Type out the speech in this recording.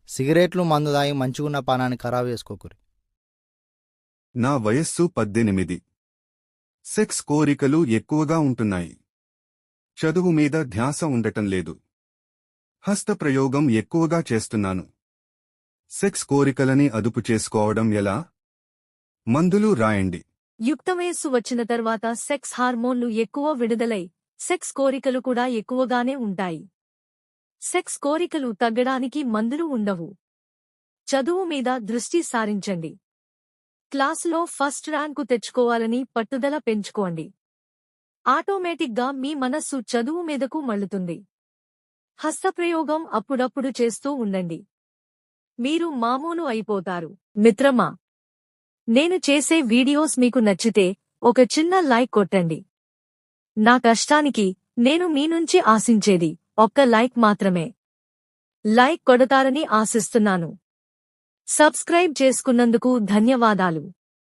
సిగరెట్లు మందు దాగి మంచిగున్న పానాన్ని ఖరాబ్ చేసుకోకురి. నా వయస్సు 18. సెక్స్ కోరికలు ఎక్కువగా ఉంటున్నాయి. చదువు మీద ధ్యాస ఉండటం లేదు. హస్తప్రయోగం ఎక్కువగా చేస్తున్నాను. సెక్స్ కోరికలని అదుపు చేసుకోవడం ఎలా? మందులు రాయండి. యుక్తవయస్సు వచ్చిన తర్వాత సెక్స్ హార్మోన్లు ఎక్కువ విడుదలై సెక్స్ కోరికలు కూడా ఎక్కువగానే ఉంటాయి. సెక్స్ కోరికలు తగ్గడానికి మందులు ఉండవు. చదువు మీద దృష్టి సారించండి. క్లాసులో ఫస్ట్ ర్యాంకు తెచ్చుకోవాలని పట్టుదల పెంచుకోండి. ఆటోమేటిక్గా మీ మనస్సు చదువు మీదకు మళ్ళుతుంది. హస్తప్రయోగం అప్పుడప్పుడు చేస్తూ ఉండండి. మీరు మామూలు అయిపోతారు. మిత్రమా, నేను చేసే వీడియోస్ మీకు నచ్చితే ఒక చిన్న లైక్ కొట్టండి. నా కష్టానికి నేను మీ నుంచి ఆశించేది ఒక్క లైక్ మాత్రమే. లైక్ కొడతారని ఆశిస్తున్నాను. సబ్స్క్రైబ్ చేసుకున్నందుకు ధన్యవాదాలు.